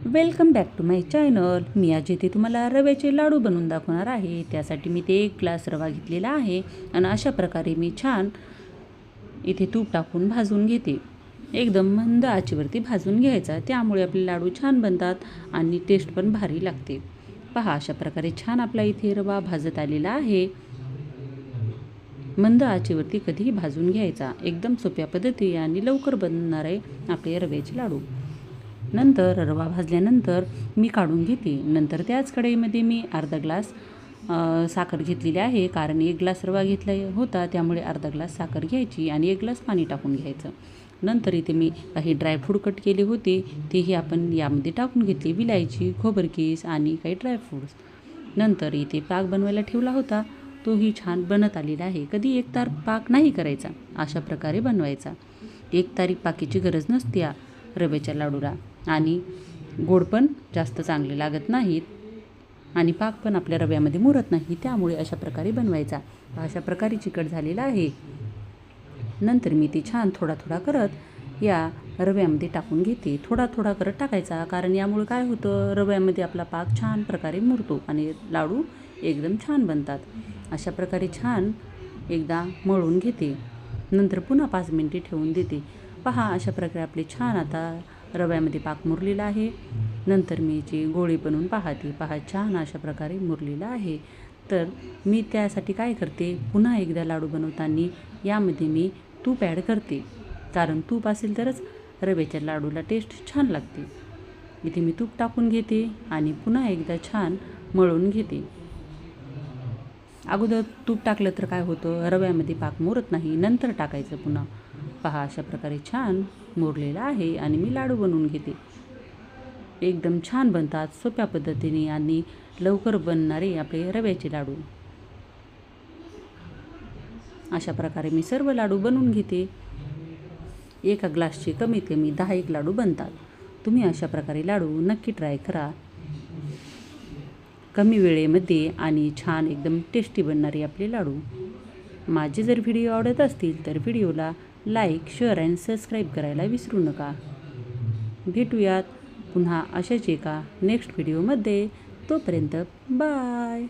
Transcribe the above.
Welcome back to my channel. मी आज इथे तुम्हाला रव्याचे लाडू बनवून दाखवणार आहे। त्यासाठी मी ते 1 ग्लास रवा घेतलेला आहे आणि अशा प्रकारे मी छान इथे तूप टाकून भाजून घेते। एकदम मंद आचेवरती भाजून घ्यायचा, त्यामुळे आपले लाडू छान बनतात आणि टेस्ट पण भारी लागते। पहा, अशा प्रकारे छान आपला इथे रवा भाजत आलेला आहे। मंद आचेवरती कधीही भाजून घ्यायचा। एकदम सोप्या पद्धती आणि लवकर बनणारे आपले रव्याचे लाडू। नंतर रवा भाजल्यानंतर मी काढून घेते। नंतर त्याच कढईमध्ये मी अर्धा ग्लास साखर घेतलेली आहे, कारण 1 ग्लास रवा घेतला होता, त्यामुळे अर्धा ग्लास साखर घ्यायची आणि 1 ग्लास पाणी टाकून घ्यायचं। नंतर इथे मी काही ड्रायफ्रूट कट केले होते, तेही आपण यामध्ये टाकून घेतले। विलायची, खोबरकीस आणि काही ड्रायफ्रूट्स। नंतर इथे पाक बनवायला ठेवला होता, तोही छान बनत आलेला आहे। कधी एकतार पाक नाही करायचा, अशा प्रकारे बनवायचा। एकतारी पाकीची गरज नसते या रव्याच्या लाडूला, आणि गोड पण जास्त चांगले लागत नाहीत आणि पाक पण आपल्या रव्यामध्ये मुरत नाही, त्यामुळे अशा प्रकारे बनवायचा। अशा प्रकारे चिकट झालेला आहे। नंतर मी ते छान थोडा थोडा करत या रव्यामध्ये टाकून घेते। थोडा थोडा करत टाकायचा, कारण यामुळे काय होतं, रव्यामध्ये आपला पाक छान प्रकारे मुरतो आणि लाडू एकदम छान बनतात। अशा प्रकारे छान एकदा मळून घेते। नंतर पुन्हा 5 मिनिटे ठेवून देते। पहा, अशा प्रकारे आपले छान आता रव्यामध्ये पाक मुरलेला आहे। नंतर मी याची गोळी बनवून पाहते। पहा, छान अशा प्रकारे मुरलेला आहे। तर मी त्यासाठी काय करते, पुन्हा एकदा लाडू बनवताना यामध्ये मी तूप ॲड करते, कारण तूप असेल तरच रव्याच्या लाडूला टेस्ट छान लागते। इथे मी तूप टाकून घेते आणि पुन्हा एकदा छान मळून घेते। अगोदर तूप टाकलं तर काय होतं, रव्यामध्ये पाक मुरत नाही, नंतर टाकायचं पुन्हा। पहा, अशा प्रकारे छान मुरलेला आहे आणि मी लाडू बनवून घेते। एकदम छान बनतात, सोप्या पद्धतीने आणि लवकर बनणारे आपले रव्याचे लाडू। अशा प्रकारे मी सर्व लाडू बनवून घेते। 1 ग्लासचे कमीत कमी 10 लाडू बनतात। तुम्ही अशा प्रकारे लाडू नक्की ट्राय करा। कमी वेळेमध्ये आणि छान एकदम टेस्टी बनणारे आपले लाडू। माझे जर व्हिडिओ आवडत असतील तर व्हिडिओला लाईक, शेअर आणि सबस्क्राईब करायला विसरू नका। भेटूयात पुन्हा अशाच एका नेक्स्ट व्हिडिओमध्ये। तोपर्यंत बाय।